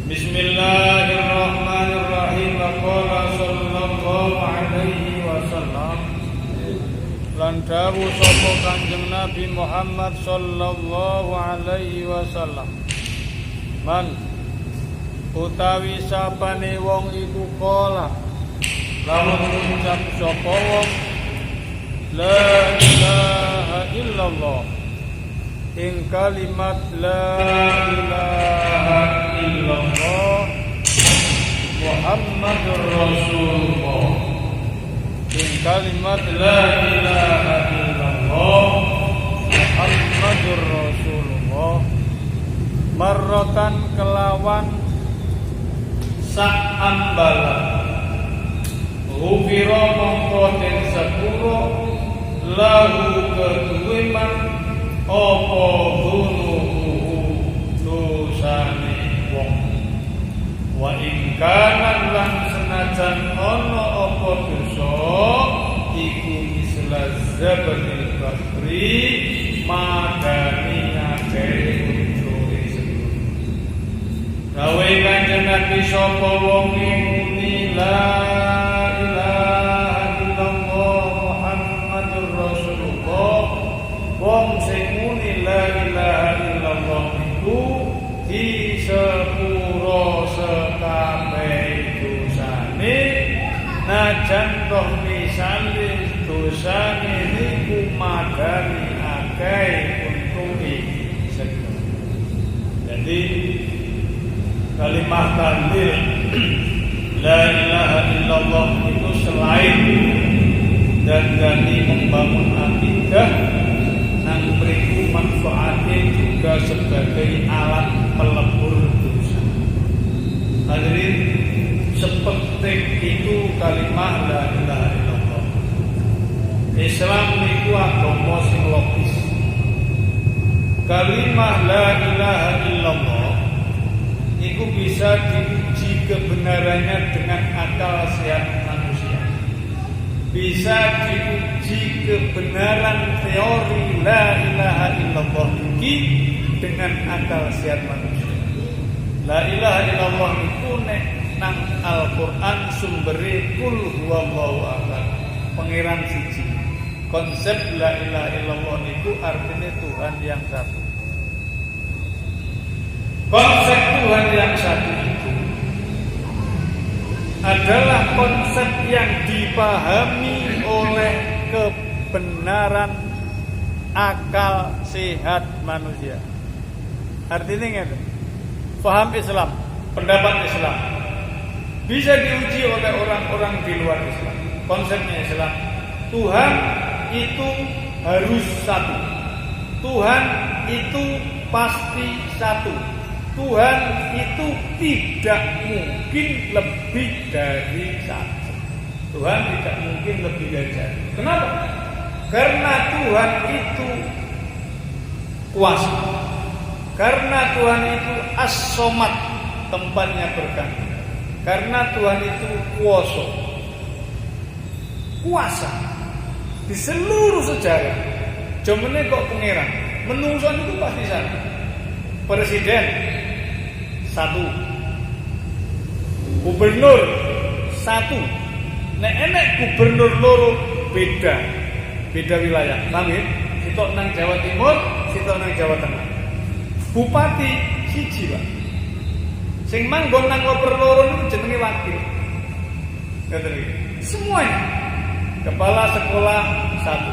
Bismillahirrahmanirrahim. Qala sallallahu alaihi wasallam. Lan dawuh sapa Kanjeng Nabi Muhammad sallallahu alaihi wasallam. Man utawi sapane wong iku kala lamun ngucap sapa wong la ilaha illallah ing kalimat la ilaha illallah Muhammadur Rasulullah ing kalimat la ilaha illallah Muhammadur Rasulullah marratan kelawan sak ambalan ghufira mongko den sepuro lahu kedue man apa dunuhu dosane wong wa ing kana lan senajan ana apa dosa iku misla zabanil bahri madani akeh unsure sebut gawe kanjeng Nabi sapa wong muni la ilaha illallah Muhammadur Rasulullah wong sing muni la ilaha illallah iku disepuro sekabeh dosane najan toh misale dosane niku madani akeh untunge sedaya. Jadi kalimat tahlil la ilaha illallah itu selain dari membangun akidah nang beriku manfaatnya juga sebagai alat pelebur dosa. Hadirin, sepenting itu kalimat la ilaha illallah. Islam itu agama sing logis. Kalimat la ilaha illallah itu bisa diuji kebenarannya dengan akal sehat manusia. Bisa diuji kebenaran teori la ilaha illallah ini dengan akal sehat manusia. La ilaha illallah itu nek nang Al-Qur'an sumbere kul huwallahu ahad. Pangeran siji. Konsep la ilaha illallah itu artinya Tuhan yang satu. Konsep Tuhan yang satu itu adalah konsep yang dipahami oleh kebenaran akal sehat manusia. Artinya ngene. Paham Islam, pendapat Islam bisa diuji oleh orang-orang di luar Islam. Konsepnya Islam, Tuhan itu harus satu. Tuhan itu pasti satu. Tuhan itu tidak mungkin lebih dari satu. Tuhan tidak mungkin lebih dari satu. Kenapa? Karena Tuhan itu kuasa. Karena Tuhan itu as-somad, tempatnya berganti. Karena Tuhan itu kuasa di seluruh sejarah. Jomene kok pangeran, menungso itu pasti satu. Presiden satu, gubernur satu. Nek enek gubernur loro beda wilayah. Paham? Sitok nang Jawa Timur, sitok nang Jawa Tengah. Bupati siji, Pak. Sing manggon nang loper loro niku jenenge wakil. Ngoten iki. Semuanya. Kepala sekolah satu.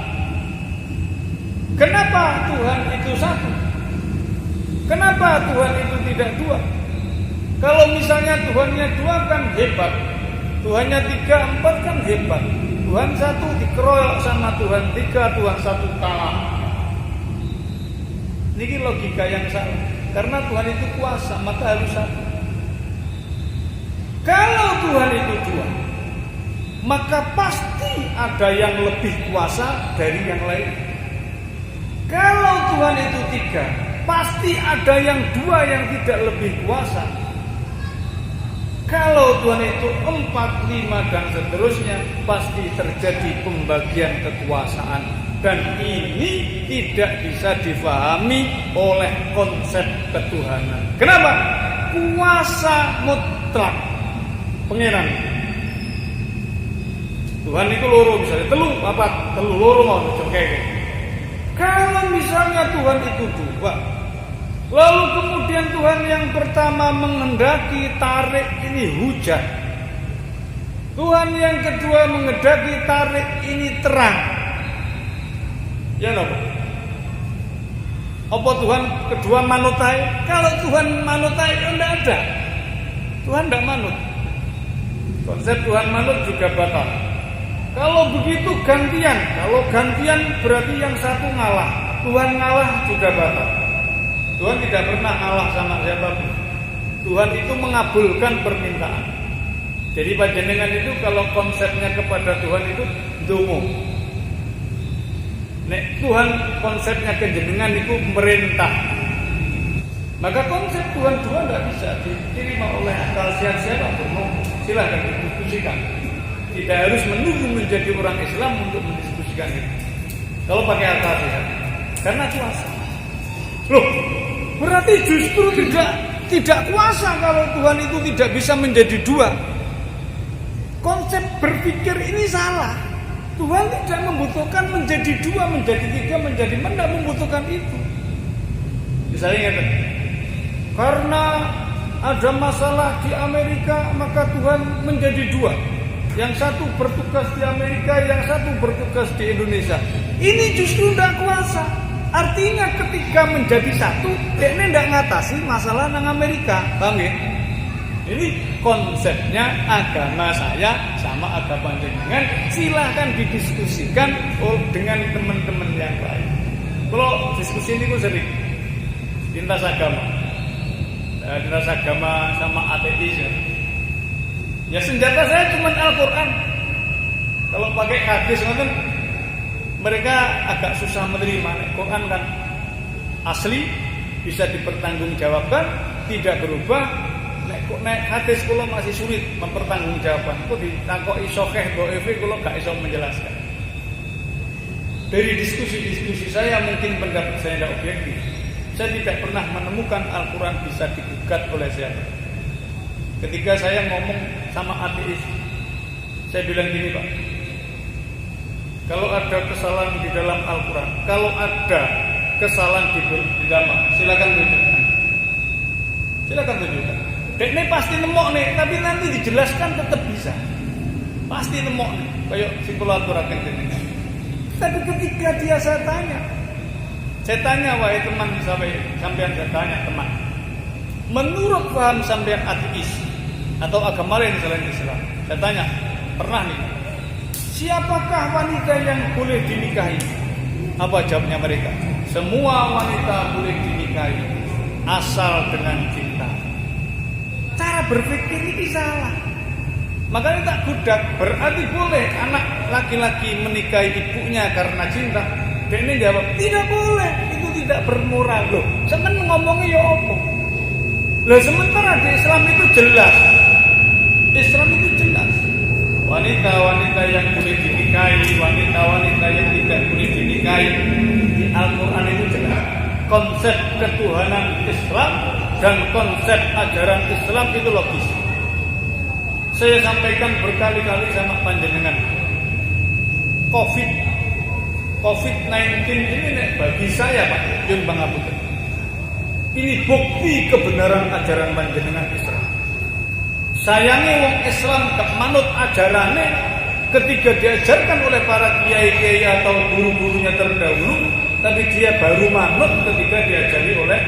Kenapa Tuhan itu satu? Kenapa Tuhan itu tidak dua? Kalau misalnya Tuhannya dua kan hebat, Tuhannya 3, 4 kan hebat. Tuhan satu dikeroyok sama Tuhan 3, Tuhan satu kalah. Ini logika yang salah. Karena Tuhan itu kuasa, maka harus satu. Kalau Tuhan itu dua, maka pasti ada yang lebih kuasa dari yang lain. Kalau Tuhan itu 3, pasti ada yang 2 yang tidak lebih kuasa. Kalau Tuhan itu 4, 5 dan seterusnya, pasti terjadi pembagian kekuasaan. Dan ini tidak bisa difahami oleh konsep ketuhanan. Kenapa? Kuasa kuasa mutlak pangeran. Tuhan itu loro misalnya, telu loro mau kayak. Kalau misalnya Tuhan itu dua, lalu kemudian Tuhan yang pertama menghendaki tarik ini hujan, Tuhan yang kedua menghendaki tarik ini terang. Ya apa? Apa Tuhan kedua manutai? Kalau Tuhan manutai tidak ada. Tuhan tidak manut. Konsep Tuhan manut juga batal. Kalau begitu gantian. Kalau gantian berarti yang satu ngalah. Tuhan ngalah juga batal. Tuhan tidak pernah ngalah sama siapapun. Tuhan itu mengabulkan permintaan. Jadi panjenengan itu kalau konsepnya kepada Tuhan itu dongo. Nek Tuhan konsepnya kejenengan itu merintah. Maka konsep Tuhan tidak bisa diterima oleh akal siapapun. Silakan didiskusikan. Tidak harus menunggu menjadi orang Islam untuk mendiskusikan itu. Kalau pakai akal sehat, karena kuasa. Loh, berarti justru tidak kuasa kalau Tuhan itu tidak bisa menjadi dua. Konsep berpikir ini salah. Tuhan tidak membutuhkan menjadi dua, menjadi tiga, menjadi tidak membutuhkan itu. Misalnya karena ada masalah di Amerika, maka Tuhan menjadi dua. Yang satu bertugas di Amerika, yang satu bertugas di Indonesia. Ini justru tidak kuasa. Artinya ketika menjadi satu, dia tidak ngatasi masalah nang Amerika. Paham ya? Ini konsepnya agama saya sama agama jenengan. Silahkan didiskusikan dengan teman-teman yang lain. Kalau diskusi ini gue sering lintas agama sama ateis. Ya senjata saya cuma Al-Quran. Kalau pakai hadis mereka agak susah menerima. Quran kan asli, bisa dipertanggungjawabkan, tidak berubah. Nek hadis kula masih sulit mempertanggungjawabkan. Kok ditakoki sahih dhaif kula gak iso menjelaskan. Dari diskusi-diskusi saya mungkin pendapat saya tidak objektif. Saya tidak pernah menemukan Al-Quran bisa digugat oleh siapa. Ketika saya ngomong sama ateis, saya bilang gini Pak, kalau ada kesalahan di dalam Al-Quran, kalau ada kesalahan di dalam, silakan tunjukkan. Silakan tunjukkan. Dan ini pasti nemok nih, tapi nanti dijelaskan tetap bisa. Pasti nemok nih, kayak simulator ini. Tapi ketika saya tanya wahai teman sampean saya tanya teman, menurut paham sampean ateis atau agama lain selain Islam, saya tanya, pernah nih, siapakah wanita yang boleh dinikahi? Apa jawabnya mereka? Semua wanita boleh dinikahi asal dengan cinta. Cara berpikir ini salah. Makanya tak gudak, berarti boleh anak laki-laki menikahi ibunya karena cinta. Dan ini jawab, tidak boleh, itu tidak bermoral. Loh, semen ngomongnya ya apa? Lah sementara di Islam itu jelas. Islam itu jelas. Wanita-wanita yang boleh dinikahi, wanita-wanita yang tidak boleh dinikahi. Di Al-Quran itu jelas. Konsep ketuhanan Islam dan konsep ajaran Islam itu logis. Saya sampaikan berkali-kali sama panjenengan. COVID-19 ini bagi saya Pak Yun Pangapunten, ini bukti kebenaran ajaran panjenengan Islam. Sayangnya wong Islam gak manut ajarannya ketika diajarkan oleh para kiai-kiai atau guru-gurunya terdahulu, tapi dia baru manut ketika diajari oleh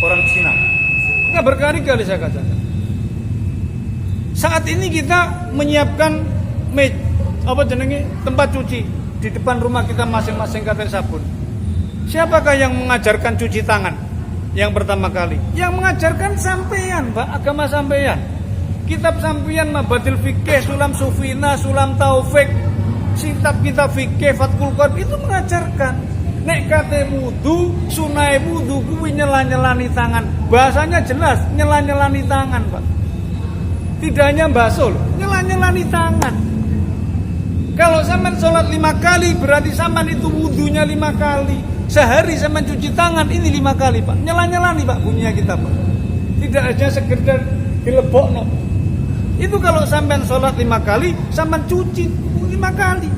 orang Cina. Nah, berkali-kali saya katakan, saat ini kita menyiapkan tempat cuci di depan rumah kita masing-masing kata sabun. Siapakah yang mengajarkan cuci tangan? Yang pertama kali, yang mengajarkan sampeyan, Pak, agama sampeyan. Kitab sampeyan Mabadil Fikih, Sulam Sufina, Sulam Taufik, kitab fikih, Fathul Qorib itu mengajarkan. Nek kate wudu, sunai wudu kuwi nyela-nyelani tangan. Bahasanya jelas, nyela-nyelani tangan, Pak. Tidak hanya basuh, nyela-nyelani tangan. Kalau sampean sholat 5 kali, berarti sampean itu wudunya 5 kali. Sehari sampean cuci tangan ini 5 kali, Pak. Nyela-nyelani, Pak, bunyinya kita, Pak. Tidak tidak hanya sekedar dilebokno. Itu kalau sampean sholat 5 kali, sampean cuci 5 kali.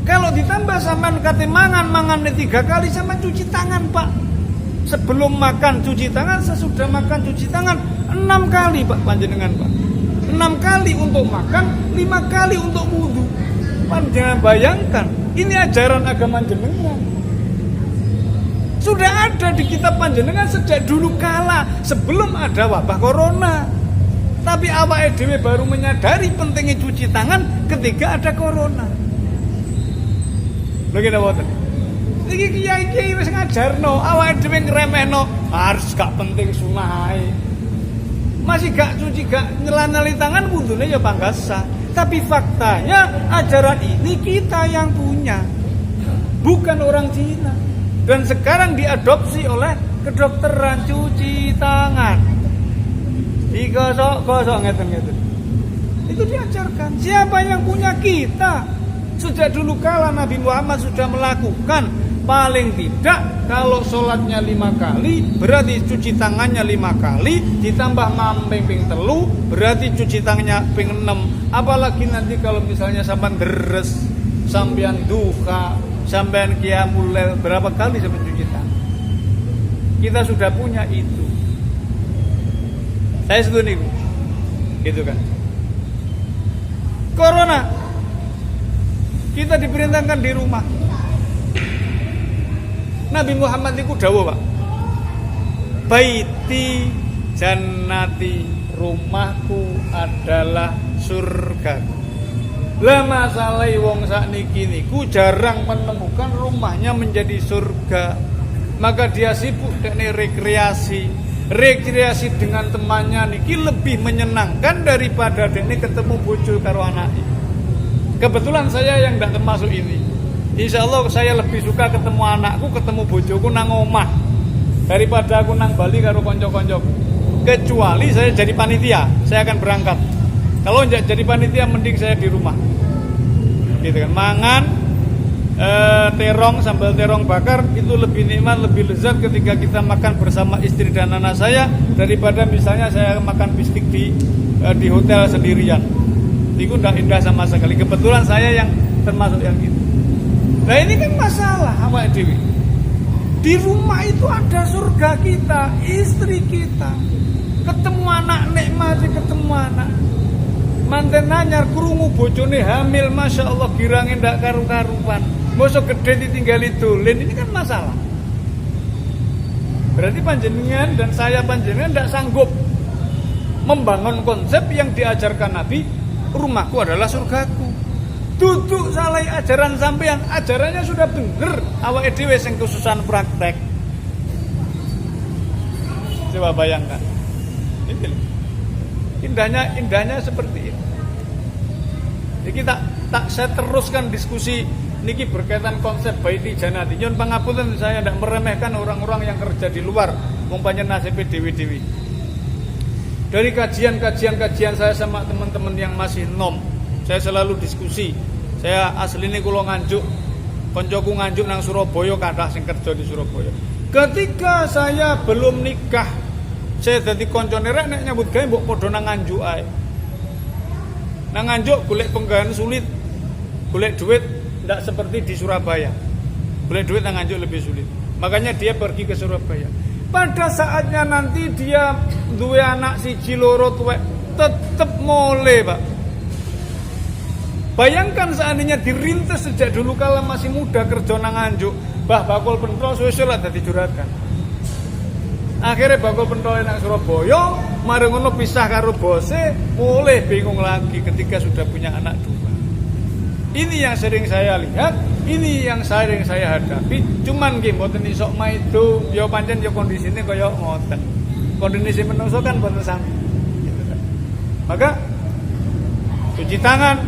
Kalau ditambah sampean kate mangan 3 kali, sampean cuci tangan, Pak. Sebelum makan cuci tangan, sesudah makan cuci tangan 6 kali, Pak, panjenengan, Pak. 6 kali untuk makan, 5 kali untuk wudu. Panjenengan bayangkan, ini ajaran agama jenengan. Sudah ada di kitab panjenengan sejak dulu kala, sebelum ada wabah corona. Tapi awake dhewe baru menyadari pentingnya cuci tangan ketika ada corona. Lho ngene mboten. Iki kiai-kiai wis ngajarno, awake dhewe ngremehno, harus gak penting sunah ae. Masih gak cuci, gak nyela-nyeli tangan, wudune ya panggasa. Tapi faktanya ajaran ini kita yang punya, bukan orang Cina. Dan sekarang diadopsi oleh kedokteran cuci tangan. Digosok-gosok ngeten-ngeten. Itu diajarkan. Siapa yang punya? Kita. Sejak dulu kala Nabi Muhammad sudah melakukan. Paling tidak kalau sholatnya 5 kali, berarti cuci tangannya 5 kali, ditambah mamping telu, berarti cuci tangannya ping 6. Apalagi nanti kalau misalnya sampean deres, sampean duha, sampean qiyamul lail, berapa kali sampean cuci tangan? Kita sudah punya itu. Saya setuju, gitu kan. Corona, kita diperintahkan di rumah. Nabi Muhammad itu dawuh, Pak. Baiti jannati, rumahku adalah surga. Lah masalah wong sakniki niku jarang menemukan rumahnya menjadi surga. Maka dia sibuk dengan rekreasi dengan temannya niki lebih menyenangkan daripada dene ketemu bojo karo anake. Kebetulan saya yang tidak termasuk ini. Insya Allah saya lebih suka ketemu anakku, ketemu bojoku nang omah daripada aku nang Bali karo konco-koncoku. Kecuali saya jadi panitia, saya akan berangkat. Kalau enggak jadi panitia mending saya di rumah. Gitu kan, mangan terong, sambal terong bakar itu lebih nikmat, lebih lezat ketika kita makan bersama istri dan anak saya daripada misalnya saya makan bistik di hotel sendirian. Itu tidak indah sama sekali. Kebetulan saya yang termasuk yang itu. Nah ini kan masalah awak dewi. Di rumah itu ada surga kita, istri kita. Ketemu anak nikmati ketemu anak. Manten anyar krungu bojone hamil, masya Allah girangin ndak karu-karuan. Mosok gede ditinggali dolen, ini kan masalah. Berarti panjenengan dan saya panjenengan ndak sanggup membangun konsep yang diajarkan Nabi, rumahku adalah surgaku. Duduk salah ajaran sampean, ajarannya sudah bener, awake dhewe sing kesusahan praktek. Coba bayangkan. Ini indahnya seperti ini. Jadi tak saya teruskan diskusi niki berkaitan konsep baiti janati. Nyun pangapunten saya tidak meremehkan orang-orang yang kerja di luar, umpamanya nasib dewi-dewi. Dari kajian saya sama teman-teman yang masih nom, saya selalu diskusi. Saya asli ini kulo Nganjuk, koncoku Nganjuk nang Surabaya, kathah sing kerja di Surabaya. Ketika saya belum nikah, saya dadi koncone rek nek nyambut gawe mbok padha nang Nganjuk ae. Nang Nganjuk golek penggawean sulit. Golek duit tidak seperti di Surabaya. Golek duit nang Nganjuk lebih sulit. Makanya dia pergi ke Surabaya. Pada saatnya nanti dia duwe anak siji loro tuwek tetep mole, Pak. Bayangkan seandainya dirintis sejak dulu kala masih muda kerja nang Nganjuk, Mbah Bakul Pentol suwe-suwe lah dadi juragan. Akhirnya Bakul Pentol nang Surabaya, mari ngono pisah karo bose, mulai bingung lagi ketika sudah punya anak dua. Ini yang sering saya lihat, ini yang sering saya hadapi. Cuman nggih mboten iso maido, ya pancen ya kondisine kaya ngoten. Kondisi menungso kan mboten sami. Gitu kan. Maka cuci tangan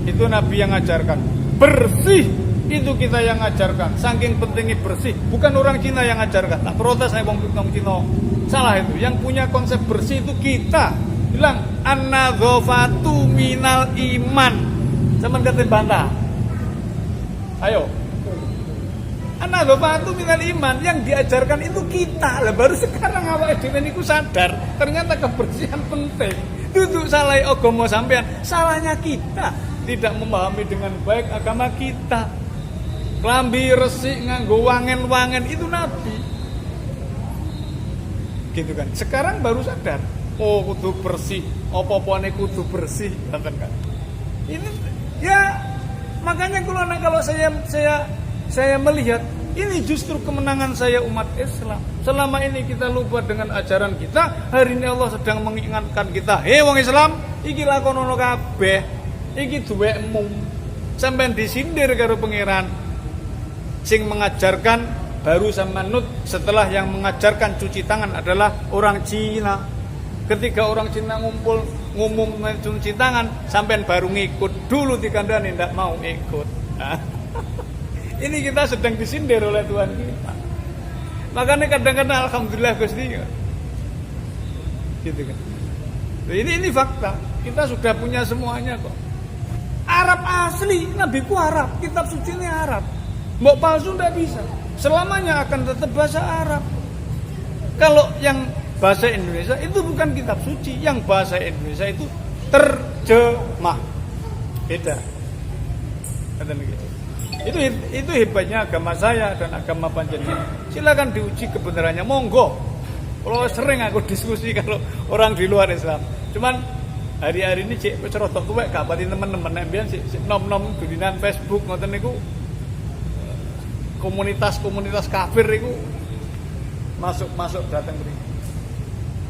itu Nabi yang ajarkan. Bersih itu kita yang ajarkan. Saking pentingnya bersih, bukan orang Cina yang ajarkan. Tak protes saya wong Cina. Salah itu. Yang punya konsep bersih itu kita. Bilang an-nadzafatu minal iman. Sampeyan kate bantah. Ayo. Anak bapak itu minal iman, yang diajarkan itu kita. Lah baru sekarang awake dhewe niku sadar, ternyata kebersihan penting. Duduk salah agama sampean, salahnya kita tidak memahami dengan baik agama kita. Klambi resik nganggo wangen-wangen itu nabi. Gitu kan. Sekarang baru sadar, oh kudu bersih, apa-apane kudu bersih, kan. Ini ya makanya kalau saya melihat ini justru kemenangan saya umat Islam. Selama ini kita lupa dengan ajaran kita, hari ini Allah sedang mengingatkan kita, hei wong Islam, iki lakonono kabeh, iki duwekmu. Sampeyan disindir karo pangeran. Sing mengajarkan baru sama nut setelah yang mengajarkan cuci tangan adalah orang Cina. Ketika orang Cina ngumum cuci tangan, sampean baru ngikut. Dulu dikandani ndak mau ikut. Nah, ini kita sedang disindir oleh Tuhan kita. Makanya kadang-kadang alhamdulillah Gusti. Gitu kan. Ini fakta. Kita sudah punya semuanya kok. Arab asli, nabiku Arab, kitab suci ini Arab. Mbok palsu ndak bisa. Selamanya akan tetap bahasa Arab. Kalau yang bahasa Indonesia itu bukan kitab suci, yang bahasa Indonesia itu terjemah. Beda. Kata begitu. Itu hebatnya agama saya dan agama panjenengan. Silakan diuji kebenarannya, monggo. Kalau sering aku diskusi kalau orang di luar Islam. Cuman hari-hari ini cek wis rada tuwek gak pati teman-teman nek mbiyen sik nom-nom dulinan Facebook ngoten niku. Komunitas kafir itu masuk datang mriki.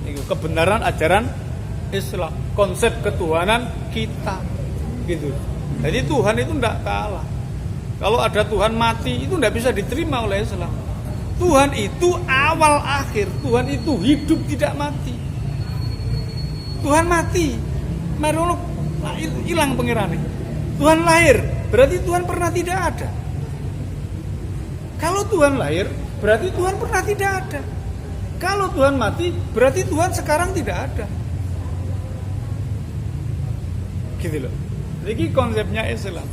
Niku kebenaran ajaran Islam, konsep ketuhanan kita. Gitu. Jadi Tuhan itu tidak kalah. Kalau ada Tuhan mati itu tidak bisa diterima oleh Islam. Tuhan itu awal akhir, Tuhan itu hidup tidak mati. Tuhan mati, marono hilang pangerane. Tuhan lahir, berarti Tuhan pernah tidak ada. Kalau Tuhan lahir, berarti Tuhan pernah tidak ada. Kalau Tuhan mati, berarti Tuhan sekarang tidak ada. Gitu loh. Jadi konsepnya Islam.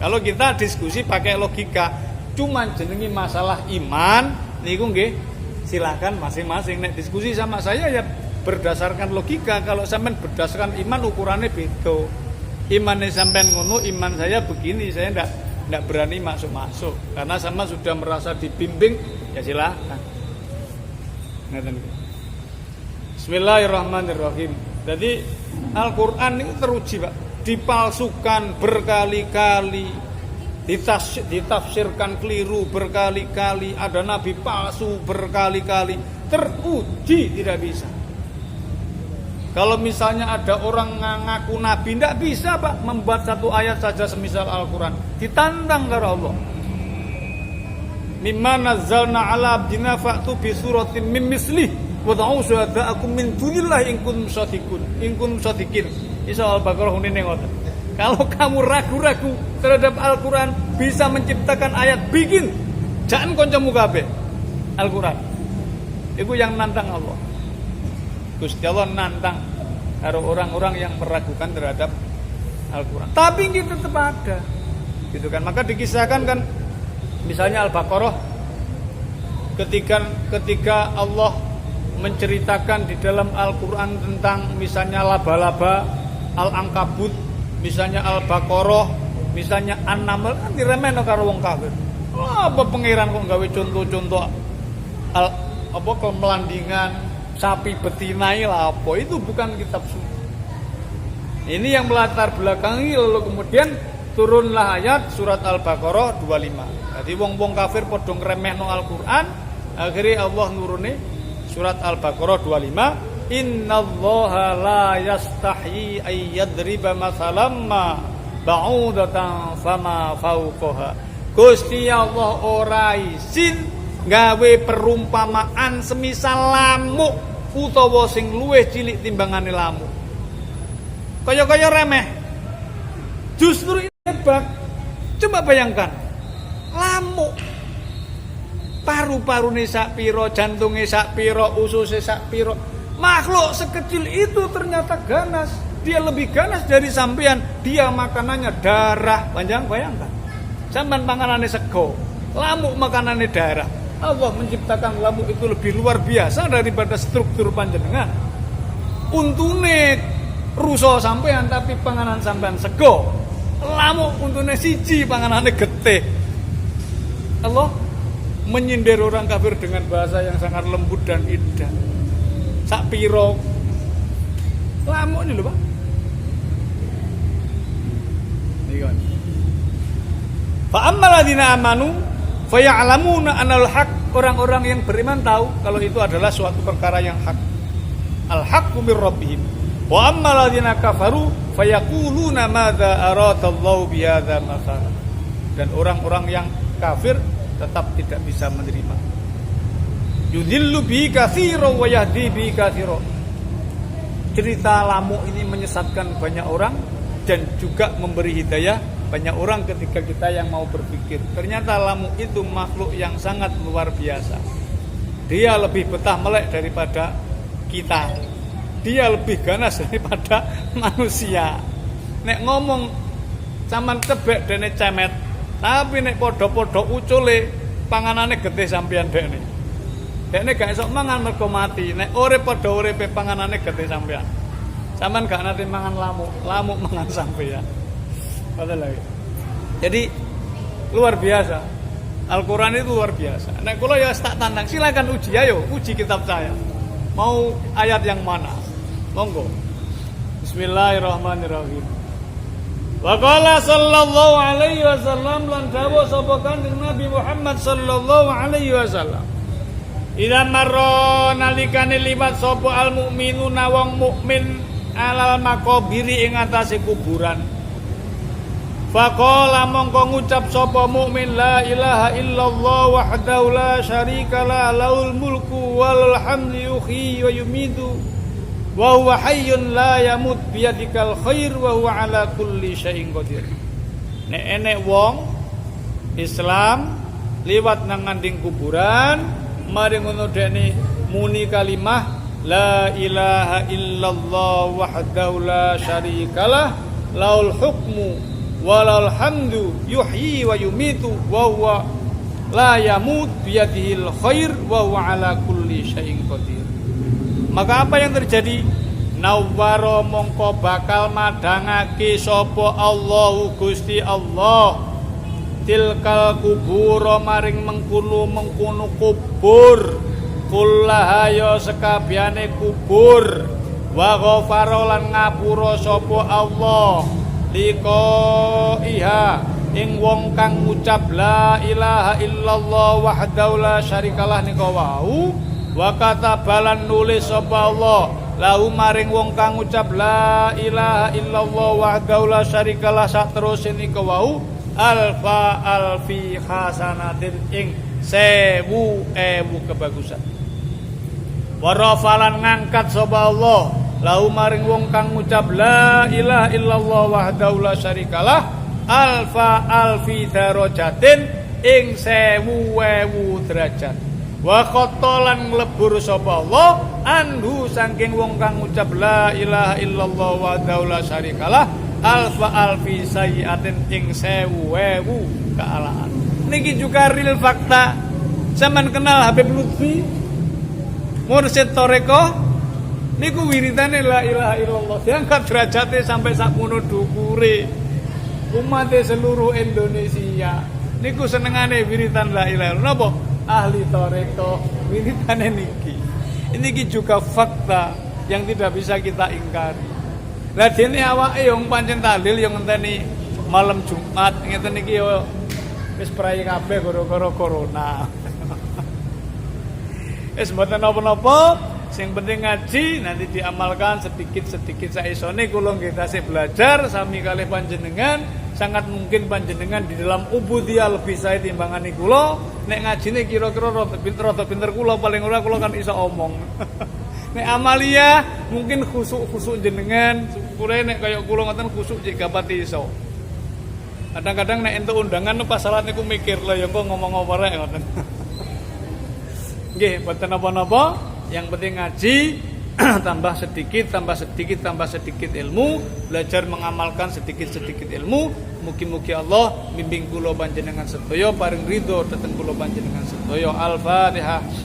Kalau kita diskusi pakai logika, cuman jenengi masalah iman, niku nggih silakan masing-masing. Nek diskusi sama saya ya berdasarkan logika. Kalau sampean berdasarkan iman ukurannya beda. Imannya sampean ngono, iman saya begini, saya ndak berani masuk karena sama sudah merasa dibimbing, ya silakan. Bismillahirrahmanirrahim. Jadi Al-Qur'an ini teruji, Pak. Dipalsukan berkali-kali, ditafsirkan keliru berkali-kali, ada nabi palsu berkali-kali, teruji tidak bisa. Kalau misalnya ada orang ngaku nabi, tidak bisa Pak membuat satu ayat saja semisal Al-Quran. Ditantang karo Allah. Mimma nazzalna ala abdina fa'tu bi suratin min mislih wa da'u syuhada'akum min dunillahi in kuntum shadiqin. Isa Al-Baqarah ini ngoten. Kalau kamu ragu-ragu terhadap Al-Quran, bisa menciptakan ayat, bikin. Jangan kancamu kabeh. Al-Quran. Itu yang nantang Allah. Gusti Allah nantang karo orang-orang yang meragukan terhadap Al-Quran. Tapi ini tetap ada, gitu kan? Maka dikisahkan kan, misalnya Al-Baqarah, ketika Allah menceritakan di dalam Al-Quran tentang misalnya laba-laba, Al-Ankabut, misalnya Al-Baqarah, misalnya An-Naml, kan diremehno karo wong kafir. Apa pangeran kok gawe contoh-contoh kemelandingan sapi betina lah apa, itu bukan kitab suci. Ini yang melatar belakangi, lalu kemudian turunlah ayat surat Al-Baqarah 25. Jadi wong-wong kafir padha ngremehno Al-Qur'an, akhirnya Allah nuruni surat Al-Baqarah 25, innallaha la yastahyi ay yadriba masalam ma ba'udatan fama fauqaha. Gusti Allah ora izin gawe perumpamaan semisal lamuk utawa sing luwih cilik timbangane lamuk. Kaya-kaya remeh. Justru ini hebat. Coba bayangkan. Lamuk. Paru-parune sak pira, jantunge sak pira, ususe sak pira. Makhluk sekecil itu ternyata ganas. Dia lebih ganas dari sampean. Dia makanannya darah. Panjang bayangkan. Sampean panganane sego, lamuk makanane darah. Allah menciptakan lamuk itu lebih luar biasa daripada struktur panjenengan. Untune ruso sampean tapi panganan sampean sego. Lamuk untune siji panganane getih. Allah menyindir orang kafir dengan bahasa yang sangat lembut dan indah. Sak piro lamuk ini lho, Pak. Niku. Fa ammal ladina amanu fa ya'lamuna anal haq, orang-orang yang beriman tahu kalau itu adalah suatu perkara yang hak. Al haqqu mir rabbihim. Wa ammal ladina kafaru fa yaquluna madza aradallahu bi hadza mathala. Dan orang-orang yang kafir tetap tidak bisa menerima. Yudhillu bi katsiran wa yahdi bi katsiran. Cerita lamuk ini menyesatkan banyak orang dan juga memberi hidayah banyak orang ketika kita yang mau berpikir. Ternyata lamuk itu makhluk yang sangat luar biasa. Dia lebih betah melek daripada kita. Dia lebih ganas daripada manusia. Nek ngomong sampean tebek dene cemet, tapi nek podo-podo ucule panganane getih sampean dekne. Dekne gak esok mangan mergo mati. Nek urip padha uripe panganane getih sampean. Sampean gak nate mangan lamuk, lamuk mangan sampean. Jadi luar biasa. Al-Quran itu luar biasa. Nek kula ya tak tantang, silakan uji, ayo uji kitab saya. Mau ayat yang mana? Monggo. Bismillahirrahmanirrahim. Wa qala sallallahu alaihi wasallam lan dawuh sapa Kanjeng Nabi Muhammad sallallahu alaihi wasallam. Idza marra nalikane liwat sapa al mukminuna wong mukmin alal makobiri ing atase kuburan. Faqala mongko ngucap sapa mukmin la ilaha illallah wahdahu la syarikalah lahul mulku walul hamdu yuhyi wa yumiitu wa huwa hayyun la yamut biyadikal khair wa huwa ala kulli syai'in qadir. Nek enek wong Islam liwat nang nganding kuburan mari ngono dekne muni kalimah la ilaha illallah wahdahu la syarikalah lahul hukmu walal hamdu yuhyi wa yumitu wa huwa la yamut biyadihil khair wa huwa ala kulli syai'in qadir. Maka apa yang terjadi? Nawwara mongko bakal madangake sapa Allahu Gusti Allah tilkal kubur maring mengkono kubur kullaha ya sekabehane kubur wa ghafara lan ngapura sapa Allah liko iha ing wong kang ngucap la ilaha illallah wahdahu la syarikalah nika wau wa katabalan nulis sapa Allah lahu maring wong kang ngucap la ilaha illallah wahdahu la syarikalah saterusé nika wau alfa alfi hasanatin ing 1000 kebagusan wa rafalan ngangkat sapa Allah lahu maring wong kang ngucap la ilaha illallah wahdahu la syarikalah alfa alfi darajatin ing 1000 derajat wa khotolan nglebur sapa Allah anhu saking wong kang ngucap la ilaha illallah wahdahu la syarikalah alfa alfi sayyiatin ing 1000 kealaan. Niki juga real fakta. Sampeyan kenal Habib Lutfi Mursyid Toreko? Niku wiridane la ilaha illallah diangkat derajate sampai sakmono dukure umat seluruh Indonesia. Niku senengane wiridan la ilaha illallah. Napa? Ahli toreko wiridane niki. Niki juga fakta yang tidak bisa kita ingkari. Lah dene awake yo pancen tahlil yo ngenteni malam Jumat ngeten niki yo wis prai kabeh gara-gara corona. Wis mboten napa-napa. Sing penting ngaji nanti diamalkan sedikit-sedikit saisone kula nggih tasih belajar sami kalih panjenengan. Sangat mungkin panjenengan di dalam ubudiyah lebih saya timbangane kula. Nek ngajine kira-kira rada pinter kula paling ora kula kan iso omong. Nek amalia mungkin khusuk jenengan, syukure nek kaya kula ngoten khusuk cek gapati iso. Kadang-kadang nek entuk undangan pas salat niku mikir lho ya kok ngomong apa rek ngoten. Nggih, boten napa-napa. Yang penting ngaji tambah sedikit ilmu, belajar mengamalkan sedikit ilmu. Mugi-mugi Allah bimbing kula panjenengan sedaya paring ridho dhateng kula panjenengan sedaya. Al-Fatihah.